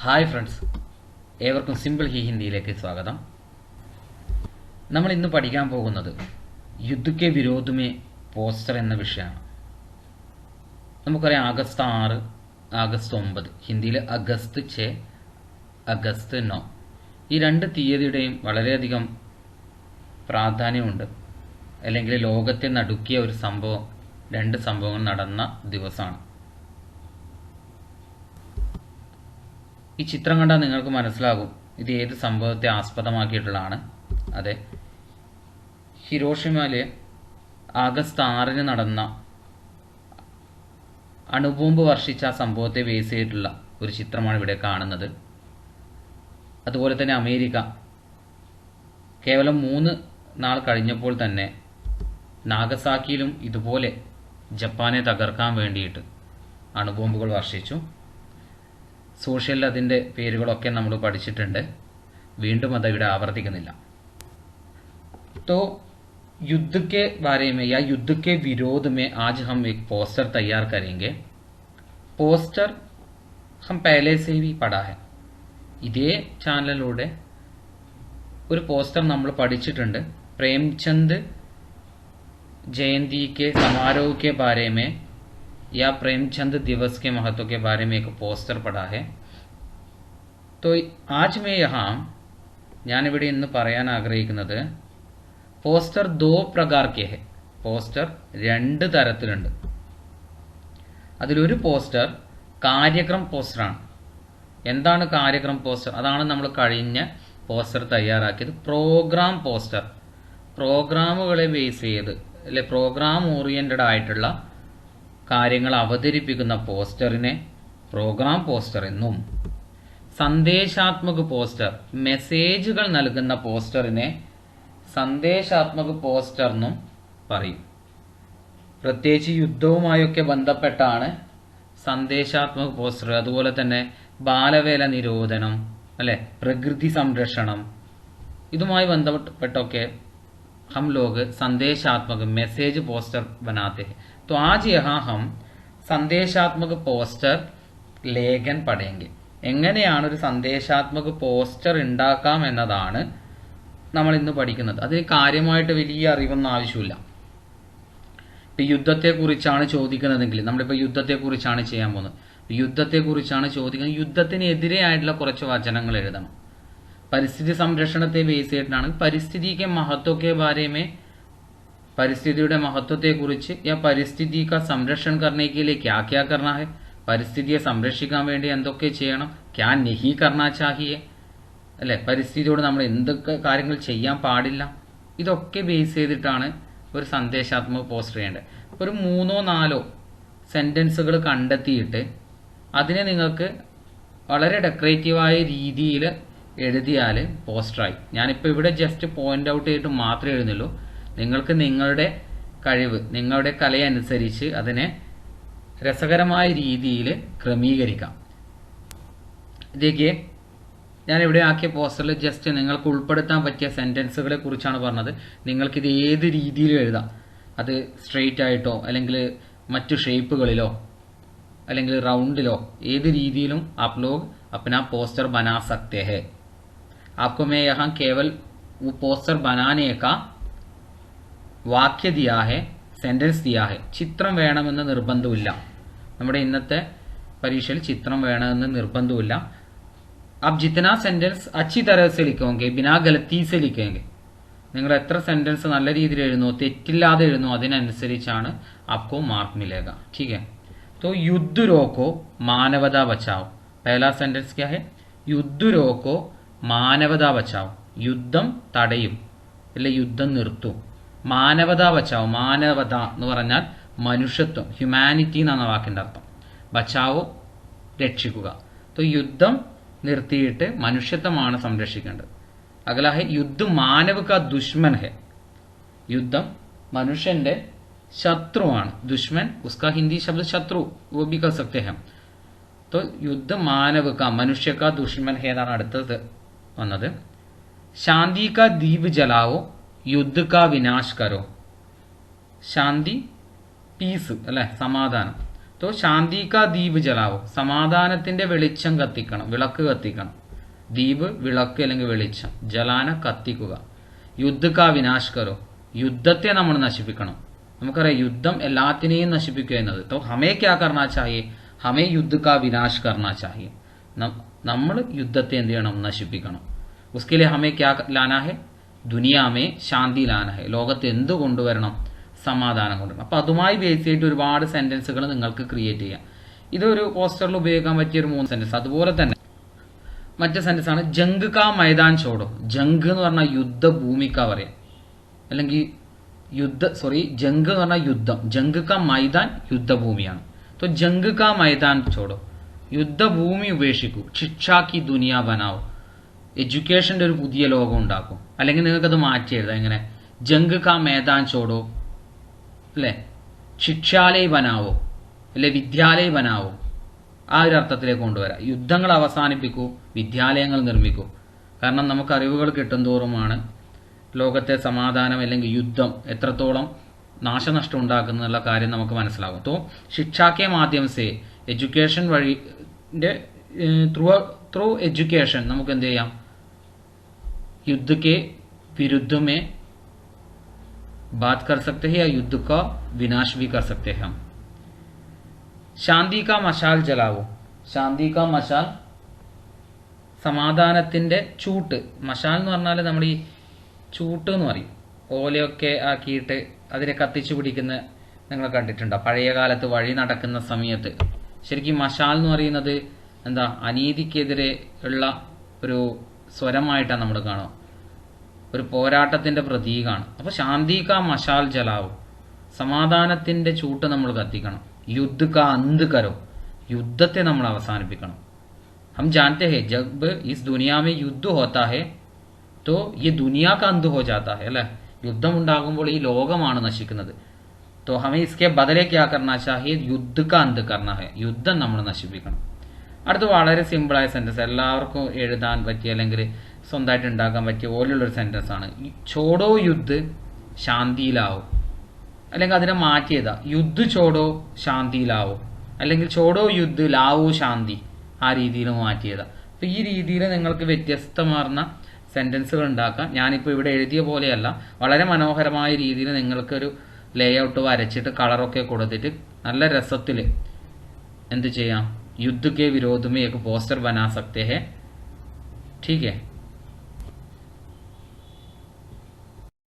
Hi friends, ഏവർക്കും simple ഹിന്ദിയിലേക്ക് സ്വാഗതം. നമ്മൾ ഇന്ന് പഠിക്കാൻ പോകുന്നത് യുദ്ധ കെ വിരോധ് മേ പോസ്റ്റർ എന്ന വിഷയമാണ്. നമുക്കറിയാം, ആഗസ്റ്റ് 6, ആഗസ്റ്റ് 9, ഹിന്ദിയിൽ അഗസ്റ്റ് 6, അഗസ്റ്റ് 9, ഈ രണ്ട് തീയതിയുടെയും വളരെയധികം പ്രാധാന്യമുണ്ട്. അല്ലെങ്കിൽ ലോകത്തെ നടുക്കിയ ഒരു സംഭവം, രണ്ട് സംഭവങ്ങൾ നടന്ന ദിവസമാണ്. ഈ ചിത്രം കണ്ടാൽ നിങ്ങൾക്ക് മനസ്സിലാകും ഇത് ഏത് സംഭവത്തെ ആസ്പദമാക്കിയിട്ടുള്ളതാണ്. അതെ, ഹിരോഷിമയിലെ ആഗസ്റ്റ് 6 നടന്ന അണുബോംബ് വർഷിച്ച ആ സംഭവത്തെ ബേസ് ചെയ്തിട്ടുള്ള ഒരു ചിത്രമാണ് ഇവിടെ കാണുന്നത്. അതുപോലെ തന്നെ അമേരിക്ക കേവലം 3 നാൾ കഴിഞ്ഞപ്പോൾ തന്നെ നാഗസാക്കിയിലും ഇതുപോലെ ജപ്പാനെ തകർക്കാൻ വേണ്ടിയിട്ട് അണുബോംബുകൾ വർഷിച്ചു. സോഷ്യലിൽ അതിൻ്റെ പേരുകളൊക്കെ നമ്മൾ പഠിച്ചിട്ടുണ്ട്, വീണ്ടും അത് ഇവിടെ ആവർത്തിക്കുന്നില്ല. तो युद्ध के बारे में या युद्ध के विरोध में आज हम एक पोस्टर तैयार करेंगे. पोस्टर हम पहले से भी पढ़ा है. ഇതേ ചാനലിലൂടെ ഒരു പോസ്റ്റർ നമ്മൾ പഠിച്ചിട്ടുണ്ട്. പ്രേംചന്ദ് जयंती के समारोह के बारे में या प्रेमचंद दिवस के महत्व के बारे में एक पोस्टर पढ़ा है. तो आज मैं यहाँ ഞാനിവിടെ ഇന്ന് പറയാൻ ആഗ്രഹിക്കുന്നത് പോസ്റ്റർ 2 പ്രകാർ കെ ഹെ. പോസ്റ്റർ 2 തരത്തിലുണ്ട്. അതിലൊരു പോസ്റ്റർ കാര്യക്രം പോസ്റ്ററാണ്. എന്താണ് കാര്യക്രം പോസ്റ്റർ? അതാണ് നമ്മൾ കഴിഞ്ഞ പോസ്റ്റർ തയ്യാറാക്കിയത്. പ്രോഗ്രാം പോസ്റ്റർ, പ്രോഗ്രാമുകളെ ബേസ് ചെയ്ത് അല്ലെ പ്രോഗ്രാം ഓറിയന്റഡ് ആയിട്ടുള്ള കാര്യങ്ങൾ അവതരിപ്പിക്കുന്ന പോസ്റ്ററിനെ പ്രോഗ്രാം പോസ്റ്റർ എന്നും, സന്ദേശാത്മക പോസ്റ്റർ, മെസ്സേജുകൾ നൽകുന്ന പോസ്റ്ററിനെ സന്ദേശാത്മക പോസ്റ്റർ എന്നും പറയും. പ്രത്യേകിച്ച് യുദ്ധവുമായൊക്കെ ബന്ധപ്പെട്ടാണ് സന്ദേശാത്മക പോസ്റ്റർ. അതുപോലെ തന്നെ ബാലവേല നിരോധനം, അല്ലെ പ്രകൃതി സംരക്ഷണം, ഇതുമായി ബന്ധപ്പെട്ടൊക്കെ हम लोग संदेशात्मक मैसेज पोस्टर बनाते हैं. तो आज यहाँ हम संदेशात्मक പോസ്റ്റർ ലേഖൻ പഠേങ്കെ. എങ്ങനെയാണ് ഒരു സന്ദേശാത്മക പോസ്റ്റർ ഉണ്ടാക്കാം എന്നതാണ് നമ്മൾ ഇന്ന് പഠിക്കുന്നത്. അതിന് കാര്യമായിട്ട് വലിയ അറിവൊന്നും ആവശ്യമില്ല. ഇപ്പൊ യുദ്ധത്തെക്കുറിച്ചാണ് ചോദിക്കുന്നതെങ്കിൽ, നമ്മളിപ്പോൾ യുദ്ധത്തെക്കുറിച്ചാണ് ചെയ്യാൻ പോകുന്നത്, യുദ്ധത്തെക്കുറിച്ചാണ് ചോദിക്കുന്നത്, യുദ്ധത്തിനെതിരെ ആയിട്ടുള്ള കുറച്ച് വചനങ്ങൾ എഴുതണം. പരിസ്ഥിതി സംരക്ഷണത്തെ ബേസ് ചെയ്തിട്ടാണ് പരിസ്ഥിതിക്ക് മഹത്വക്കെ ബാരേമേ, പരിസ്ഥിതിയുടെ മഹത്വത്തെക്കുറിച്ച്, യാ പരിസ്ഥിതി കാ സംരക്ഷൺ കർണേക്ക് ലിയേ ക്യാ ക്യാ കർണ ഹൈ, പരിസ്ഥിതിയെ സംരക്ഷിക്കാൻ വേണ്ടി എന്തൊക്കെ ചെയ്യണം, ക്യാ നഹീ കർണ ചാഹിയേ, അല്ലെ പരിസ്ഥിതിയോട് നമ്മൾ എന്തൊക്കെ കാര്യങ്ങൾ ചെയ്യാൻ പാടില്ല, ഇതൊക്കെ ബേസ് ചെയ്തിട്ടാണ് ഒരു സന്ദേശാത്മക പോസ്റ്റർ ചെയ്യേണ്ടത്. ഒരു 3-4 സെന്റൻസുകൾ കണ്ടെത്തിയിട്ട് അതിനെ നിങ്ങൾക്ക് വളരെ ഡെക്കറേറ്റീവായ രീതിയിൽ എഴുതിയാൽ പോസ്റ്ററായി. ഞാനിപ്പോൾ ഇവിടെ ജസ്റ്റ് പോയിന്റ് ഔട്ട് ചെയ്തിട്ട് മാത്രമേ എഴുതുന്നുള്ളൂ. നിങ്ങൾക്ക് നിങ്ങളുടെ കഴിവ്, നിങ്ങളുടെ കലയനുസരിച്ച് അതിനെ രസകരമായ രീതിയിൽ ക്രമീകരിക്കാം. ഇതൊക്കെ ഞാനിവിടെ ആക്കിയ പോസ്റ്ററിൽ ജസ്റ്റ് നിങ്ങൾക്ക് ഉൾപ്പെടുത്താൻ പറ്റിയ സെന്റൻസുകളെ കുറിച്ചാണ് പറഞ്ഞത്. നിങ്ങൾക്കിത് ഏത് രീതിയിലും എഴുതാം. അത് സ്ട്രെയിറ്റ് ആയിട്ടോ അല്ലെങ്കിൽ മറ്റു ഷേപ്പുകളിലോ അല്ലെങ്കിൽ റൗണ്ടിലോ ഏത് രീതിയിലും ആപ് ലോഗ് अपना पोस्टर बना सकते हैं. आपको मैं यहाँ केवल वो पोस्टर बनाने का വാക്യ ദിയാ ഹെ, സെന്റൻസ് ദിയാ ഹെ. ചിത്രം വേണമെന്ന് നിർബന്ധമില്ല. നമ്മുടെ ഇന്നത്തെ പരീക്ഷയിൽ ചിത്രം വേണമെന്ന് നിർബന്ധമില്ല. ആപ് ജിത്തന സെന്റൻസ് അച്ചി തരഹ സെ ലിഖോങ്കെ ബിനാ ഗലത്തി സെ ലിഖേങ്കെ, നിങ്ങൾ എത്ര സെന്റൻസ് നല്ല രീതിയിൽ എഴുതുന്നു, തെറ്റില്ലാതെ എഴുതുന്നു, അതിനനുസരിച്ചാണ് ആപ്കോ മാർക്ക് മിലേഗ. ठीक है. तो युद्ध रोको मानवता बचाओ. पहला सेंटेंस क्या है? युद्ध रोको മാനവത ബച്ചാവും. യുദ്ധം തടയും, അല്ലെ യുദ്ധം നിർത്തും. മാനവത ബച്ചാവും, മാനവത എന്ന് പറഞ്ഞാൽ മനുഷ്യത്വം, ഹ്യൂമാനിറ്റി എന്നാണ് വാക്കിന്റെ അർത്ഥം. ബച്ചാവോ രക്ഷിക്കുക. तो യുദ്ധം നിർത്തിയിട്ട് മനുഷ്യത്വമാണ് സംരക്ഷിക്കേണ്ടത്. അഗല ഹെ യുദ്ധ മാനവ കാ ദുശ്മൻ ഹെ. യുദ്ധം മനുഷ്യന്റെ ശത്രുവാണ്. ദുശ്മൻ ഉസ്കാ ഹിന്ദി ശബ്ദ ശത്രു वो भी कर सकते हैं. तो युद्ध मानव का, मनुष्य का दुश्मन है എന്നാണ് അടുത്തത് വന്നത്. ശാന്തി കാ ദീപ് ജലാവോ യുദ്ധ കാ വിനാശ് കരോ. ശാന്തി, പീസ് അല്ലെ, സമാധാനം. तो शांति का दीप जलाओ, സമാധാനത്തിന്റെ വെളിച്ചം കത്തിക്കണം, വിളക്ക് കത്തിക്കണം. ദീപ് വിളക്ക് അല്ലെങ്കിൽ വെളിച്ചം, ജലാന കത്തിക്കുക. യുദ്ധ കാ വിനാശ് കരോ, യുദ്ധത്തെ നമ്മൾ നശിപ്പിക്കണം. നമുക്കറിയാം യുദ്ധം എല്ലാത്തിനെയും നശിപ്പിക്കുക എന്നത്. तो हमें क्या करना चाहिए, हमें युद्ध का विनाश करना चाहिए. നമ്മൾ യുദ്ധത്തെ എന്ത് ചെയ്യണം, നശിപ്പിക്കണം. उसके लिए हमें क्या लाना है, दुनिया में शांति लाना है. ലോകത്ത് എന്ത് കൊണ്ടുവരണം, സമാധാനം കൊണ്ടുവരണം. അപ്പോൾ അതുമായി ബേസ് ചെയ്തിട്ട് ഒരുപാട് സെന്റൻസുകൾ നിങ്ങൾക്ക് ക്രിയേറ്റ് ചെയ്യാം. ഇതൊരു പോസ്റ്ററിൽ ഉപയോഗിക്കാൻ പറ്റിയ ഒരു 3 സെന്റൻസ്. അതുപോലെ തന്നെ മറ്റേ സെന്റൻസ് ആണ് ജംഗ് കാ മൈതാൻ ചോടോ. ജംഗ് എന്ന് പറഞ്ഞാൽ യുദ്ധഭൂമിക്കാ പറയാം, അല്ലെങ്കിൽ ജംഗ് എന്ന് പറഞ്ഞാൽ യുദ്ധം. ജംഗ് കാ മൈതാൻ യുദ്ധഭൂമിയാണ്. तो ജംഗ് കാ മൈതാൻ ചോടോ, യുദ്ധഭൂമി ഉപേക്ഷിക്കൂ. ശിക്ഷാക്കി ദുനിയ ബനാവോ, എഡ്യൂക്കേഷന്റെ ഒരു പുതിയ ലോകം ഉണ്ടാക്കും. അല്ലെങ്കിൽ നിങ്ങൾക്കത് മാറ്റി എഴുതാം. എങ്ങനെ, ജംഗ് കാ മൈതാൻ ചോടോ അല്ലെ, ശിക്ഷാലയ ബനാവോ അല്ലെ വിദ്യാലയ ബനാവോ, ആ ഒരു അർത്ഥത്തിലേക്ക് കൊണ്ടുവരാം. യുദ്ധങ്ങൾ അവസാനിപ്പിക്കൂ, വിദ്യാലയങ്ങൾ നിർമ്മിക്കൂ. കാരണം നമുക്ക് അറിവുകൾ കിട്ടും തോറുമാണ് ലോകത്തെ സമാധാനം അല്ലെങ്കിൽ യുദ്ധം എത്രത്തോളം നാശനഷ്ടം ഉണ്ടാക്കുന്നുള്ള കാര്യം നമുക്ക് മനസ്സിലാകും. तो शिक्षा के माध्यम से എഡ്യൂക്കേഷൻ വഴിന്റെ ത്രൂ എഡ്യൂക്കേഷൻ നമുക്ക് എന്ത് ചെയ്യാം, युद्ध के विरुद्ध में बात कर सकते हैं या युद्ध का विनाश भी कर सकते हैं हम. ശാന്തി കാ മശാൽ ജലാവോ, ശാന്തി കാ മശാൽ സമാധാനത്തിന്റെ ചൂട്ട്. മശാൽ എന്ന് പറഞ്ഞാൽ നമ്മൾ ഈ ചൂട്ട് എന്ന് പറയും, ഓലയൊക്കെ ആക്കിയിട്ട് അതിനെ കത്തിച്ചു പിടിക്കുന്ന നിങ്ങൾ കണ്ടിട്ടുണ്ടോ പഴയ കാലത്ത് വഴി നടക്കുന്ന സമയത്ത്. ശരിക്കും മശാൽ എന്ന് പറയുന്നത് എന്താ, അനീതിക്കെതിരെ ഉള്ള ഒരു സ്വരമായിട്ടാണ് നമ്മൾ കാണുക, ഒരു പോരാട്ടത്തിന്റെ പ്രതീകമാണ്. അപ്പോൾ ശാന്തി കാ മശാൽ ജലാവോ, സമാധാനത്തിന്റെ ചൂട്ട് നമ്മൾ കത്തിക്കണം. യുദ്ധ കാ അന്ത് കരോ, യുദ്ധത്തെ നമ്മൾ അവസാനിപ്പിക്കണം. हम जानते हैं जब इस दुनिया में युद्ध होता है तो ये दुनिया का अंत हो जाता है അല്ലേ. യുദ്ധം ഉണ്ടാകുമ്പോൾ ഈ ലോകമാണ് നശിക്കുന്നത്. तो हमें इसके बदले क्या करना चाहिए, युद्ध का अंत करना है, യുദ്ധം നമ്മൾ നശിപ്പിക്കണം. അടുത്ത് വളരെ സിമ്പിളായ സെന്റൻസ്, എല്ലാവർക്കും എഴുതാൻ പറ്റിയ അല്ലെങ്കിൽ സ്വന്തമായിട്ട് ഉണ്ടാക്കാൻ പറ്റിയ പോലുള്ളൊരു സെന്റൻസ് ആണ്. ചോടോ യുദ്ധ് ശാന്തിയിലാവോ, അല്ലെങ്കിൽ അതിനെ മാറ്റിയതാ യുദ്ധ ചോടോ ശാന്തിയിലാവോ, അല്ലെങ്കിൽ ചോടോ യുദ്ധ ലാവോ ശാന്തി, ആ രീതിയിൽ മാറ്റിയതാ. അപ്പൊ ഈ രീതിയിൽ നിങ്ങൾക്ക് വ്യത്യസ്തമാർന്ന സെന്റൻസുകൾ ഉണ്ടാക്കാം. ഞാനിപ്പോൾ ഇവിടെ എഴുതിയ പോലെയല്ല, വളരെ മനോഹരമായ രീതിയിൽ നിങ്ങൾക്കൊരു ലേ ഔട്ട് വരച്ചിട്ട് കളറൊക്കെ കൊടുത്തിട്ട് നല്ല രസത്തിൽ എന്ത് ചെയ്യാം, युद्ध के विरोध में एक पोस्टर बना सकते हैं. ठीक है.